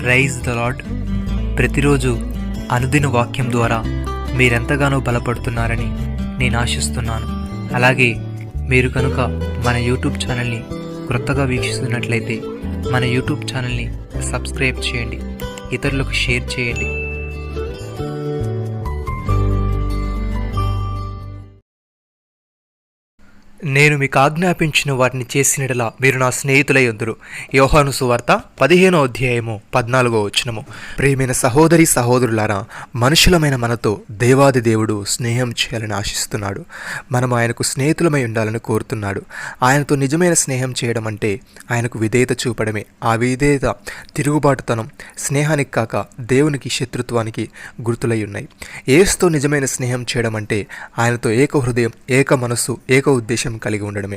Praise the lord. ప్రతిరోజు అనుదిన వాక్యం ద్వారా మీరెంతగానో బలపడుతున్నారని నేను ఆశిస్తున్నాను. అలాగే మీరు కనుక మన యూట్యూబ్ ఛానల్ని క్రొత్తగా వీక్షిస్తున్నట్లయితే మన యూట్యూబ్ ఛానల్ని సబ్స్క్రైబ్ చేయండి, ఇతరులకు షేర్ చేయండి. నేను మీకు ఆజ్ఞాపించిన వాటిని చేసినట్లా మీరు నా స్నేహితులై ఉందురు. యోహాను సువార్త 15వ అధ్యాయము 14వ వచనము. ప్రియమైన సహోదరి సహోదరులారా, మనుషులమైన మనతో దేవాది దేవుడు స్నేహం చేయాలని ఆశిస్తున్నాడు. మనం ఆయనకు స్నేహితులమై ఉండాలని కోరుతున్నాడు. ఆయనతో నిజమైన స్నేహం చేయడం అంటే ఆయనకు విధేయత చూపడమే. ఆ విధేయత తిరుగుబాటుతనం, స్నేహానికి కాక దేవునికి శత్రుత్వానికి గుర్తులై ఉన్నాయి. యేసుతో నిజమైన స్నేహం చేయడం అంటే ఆయనతో ఏక హృదయం, ఏక మనస్సు, ఏక ఉద్దేశం కలిగి ఉండడమే.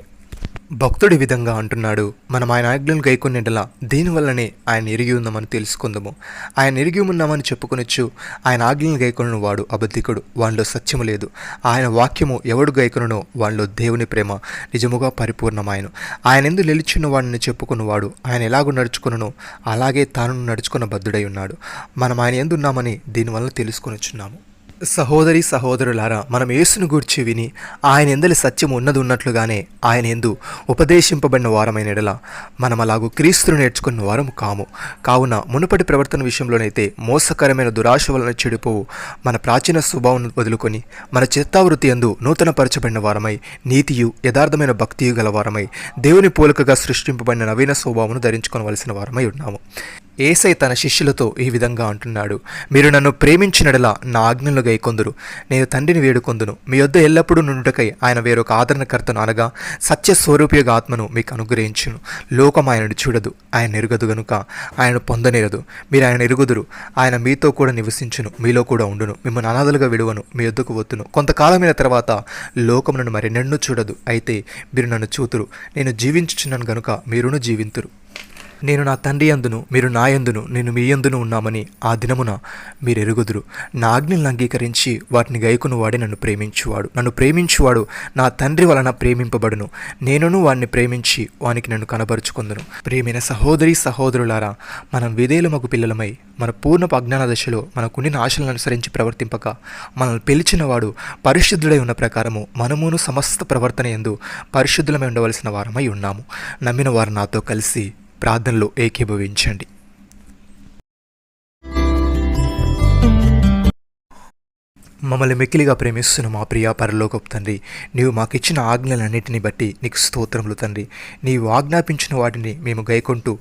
భక్తుడి విధంగా అంటున్నాడు, మనం ఆయన ఆజ్ఞలను గైకొనేలా దీనివల్లనే ఆయన ఎరిగి ఉందామని తెలుసుకుందాము. ఆయన ఎరిగి ఉన్నామని చెప్పుకొనొచ్చు. ఆయన ఆజ్ఞలను గైకొనను వాడు అబద్ధికుడు, వానిలో సత్యము లేదు. ఆయన వాక్యము ఎవడు గైకొననో వానిలో దేవుని ప్రేమ నిజముగా పరిపూర్ణమాయను. ఆయన ఎందు నిలిచిన వాడిని చెప్పుకున్నవాడు ఆయన ఎలాగో నడుచుకునను అలాగే తాను నడుచుకున్న బద్ధుడై ఉన్నాడు. మనం ఆయన ఎందున్నామని దీనివల్ల తెలుసుకొనొచ్చున్నాము. సహోదరి సహోదరులారా, మనం యేసును గూర్చి విని ఆయన ఎందలి సత్యము ఉన్నట్లుగానే ఆయన ఎందు ఉపదేశింపబడిన వారమైన ఎడల మనం అలాగూ క్రీస్తును నేర్చుకున్న వారము కాము. కావున మునుపటి ప్రవర్తన విషయంలోనైతే మోసకరమైన దురాశ వలన చెడిపోవు మన ప్రాచీన స్వభావం వదులుకొని మన చిత్తావృత్తి యందు నూతనపరచబడిన వారమై నీతియు యథార్థమైన భక్తియు గల వారమై దేవుని పోలికగా సృష్టింపబడిన నవీన స్వభావమును ధరించుకోవలసిన వారమై ఉన్నాము. యేసయ్య తన శిష్యులతో ఈ విధంగా అంటున్నాడు, మీరు నన్ను ప్రేమించినడలా నా ఆజ్ఞలను గైకొందురు. నేను తండ్రిని వేడుకొందును, మీ వద్ద ఎల్లప్పుడూ నుండుటకై ఆయన వేరొక ఆదరణకర్తను అనగా సత్య స్వరూపియగ ఆత్మను మీకు అనుగ్రహించును. లోకం ఆయనను చూడదు, ఆయన ఎరుగదు గనుక ఆయన పొందనేరదు. మీరు ఆయన ఎరుగుదురు, ఆయన మీతో కూడా నివసించును, మీలో కూడా ఉండును. మిమ్మల్ని అనాథలుగా విడువను, మీ వద్దకు వత్తును. కొంతకాలమైన తర్వాత లోకం నన్ను మరి నన్ను చూడదు, అయితే మీరు నన్ను చూతురు. నేను జీవించుచున్నాను గనుక మీరును జీవింతురు. నేను నా తండ్రి యందును మీరు నా యందును నేను మీ యందును ఉన్నామని ఆ దినమున మీరు ఎరుగుదురు. నా ఆజ్ఞలను అంగీకరించి వాటిని గైకొను వాడే నన్ను ప్రేమించువాడు. నన్ను ప్రేమించువాడు నా తండ్రి వలన ప్రేమింపబడును. నేనును వాడిని ప్రేమించి వానికి నన్ను కనబరుచుకుందును. ప్రియమైన సహోదరి సహోదరులారా, మనం విధేయులమగు పిల్లలమై మన పూర్ణపు అజ్ఞాన దశలో మనకుండిన ఆశలను అనుసరించి ప్రవర్తింపక మనల్ని పిలిచిన వాడు పరిశుద్ధుడై ఉన్న ప్రకారము మనమును సమస్త ప్రవర్తన యందు పరిశుద్ధులమై ఉండవలసిన వారమై ఉన్నాము. నమ్మిన వారు నాతో కలిసి ప్రార్థనలో ఏకీభవించండి. మమ్మల్ని మిక్కిలిగా ప్రేమిస్తున్న మా ప్రియ పరలోకపు తండ్రి, నీవు మాకిచ్చిన ఆజ్ఞలన్నిటిని బట్టి నీకు స్తోత్రములు తండ్రి. నీవు ఆజ్ఞాపించిన వాటిని మేము గైకొంటూ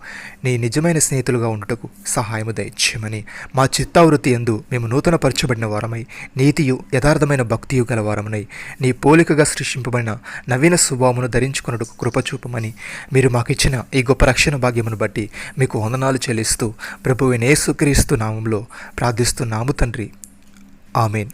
నీ నిజమైన స్నేహితులుగా ఉండుటకు సహాయము దయచేయమని, మా చిత్తావృత్తి యందు మేము నూతనపరచబడిన వారమై నీతియు యథార్థమైన భక్తియు గల వారమై నీ పోలికగా సృష్టింపబడిన నవీన స్వభావమును ధరించుకొనుటకు కృపచూపమని, మీరు మాకిచ్చిన ఈ గొప్ప రక్షణ భాగ్యమును బట్టి మీకు వందనాలు చెల్లిస్తూ ప్రభువైన యేసుక్రీస్తు నామములో ప్రార్థిస్తున్నాము తండ్రి. ఆమేన్.